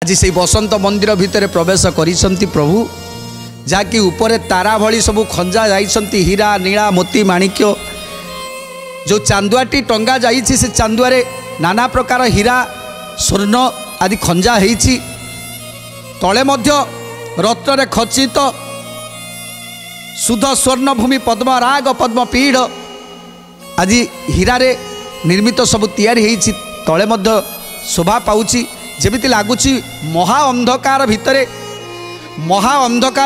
आज से बसंत मंदिर भितर प्रवेश करिसंती प्रभु जाकि ऊपर तारा भली सब खंजा जाइसंती हीरा नीला मोती माणिक्य जो चांदुआटी टंगा जाइछि से चांदुआरे नाना प्रकार हीरा स्वर्ण आदि खंजा हेइछि तले मध्य रत्न रे खचित शुद्ध स्वर्ण भूमि पद्म राग पद्म पीढ़ आज हीरा रे निर्मित सब तैयारी हेइछि तले मध्य शोभा पाउछि जेमिति लागुछि महा अंधकार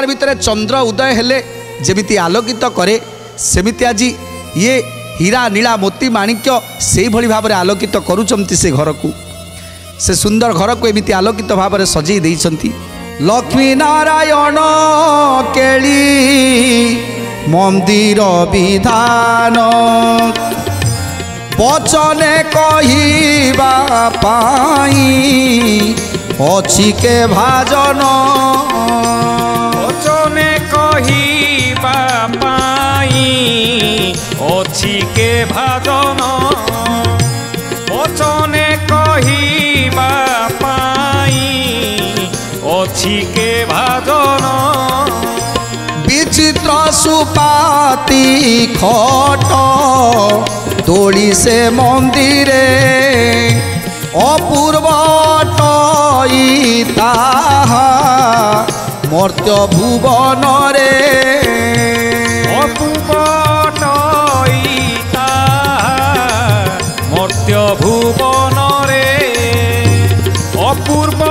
भितर चंद्र उदय हेले जेमिति आलोकित करे सेमिति आज ये हीरा नीला मोती माणिक्य से भली भाव में आलोकित करुचंती से घर को से सुंदर घर को एमिति आलोकित भाव में सजई देइछंती। लक्ष्मी नारायण केली मंदिर विधान बचने कहिबा पाई अछि के भाजन बचने कहिबा पाई अछि के भाजन बचने कहिबा पाई अछि के भाजन विचित्र सुपाती खट तोड़ी से मंदिरे अपूर्व ताहा मर्त्य भुवन रे अपूर्व मर्त्य भुवन रे अपूर्व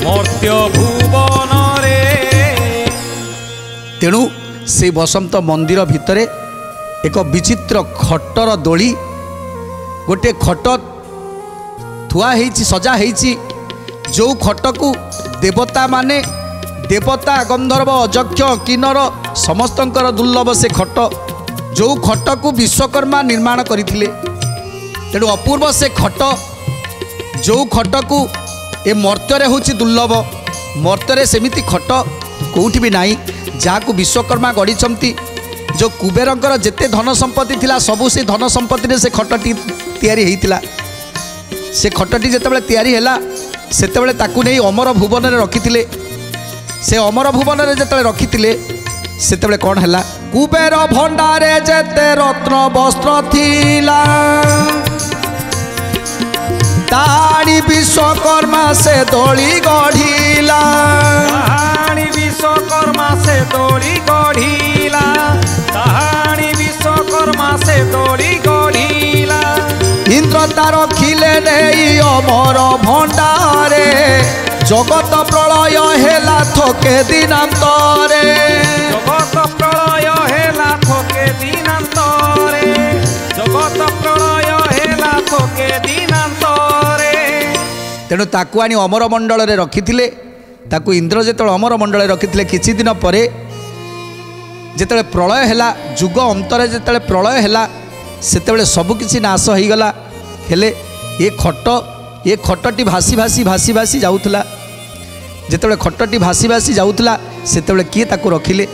मर्त्य भुवन रे। तेणु से बसंत मंदिर भितरे एक विचित्र खटर दोली गोटे खट थुआ हेइछि सजा हेइछि जो खट को देवता माने देवता गंधर्व अजक्ष किन्नर समस्तंकर दुर्लभ से खट जो खट को विश्वकर्मा निर्माण करथिले तेणु अपूर्व से खट जो खट को ए मर्त्य होछि दुर्लभ मर्त्य सेमिति खट कोउठी भी नाही जहाँ विश्वकर्मा गढ़ी जो कुबेरंकर जेते धन संपत्ति थिला सबु से धन संपत्ति से खटटी तैयारी हेइतिला से खटटी जेतेबेले तैयारी हैला सेतेबेले ताकू नै अमर भुवन रे रखिथिले से अमर भुवन रे जेतेबेले रखिथिले सेतेबेले कोन हैला कुबेर भंडारे जेते रत्न वस्त्र थिला ताड़ी विश्वकर्मा से दोली गढ़िला विश्वकर्मा से दोली गढ़िला ताहाणी विश्वकर्मा से दोली गढ़िला इंद्र तार खिले नहीं अमर भंडारे जगत प्रलय हेला थके दिनांतरे जगत प्रलय हेला थके दिनांतरे जगत प्रलय हेला थके दिनांतरे। तेणु ताकू आनी अमर मंडल रे रखिथिले ताकू इंद्र जेतले अमर मंडल रखिथिले किछि दिन परे जेतले प्रलय हैला जुग अंतरे जेतले प्रलय हैला सेतबेले सब किछि नाश होई गला हेले ये खटटी भासी भासी भासी भासी जाउथला जेतबेले खटटी भासी भासी जाउथला सेतबेले किए ताकू रखिले।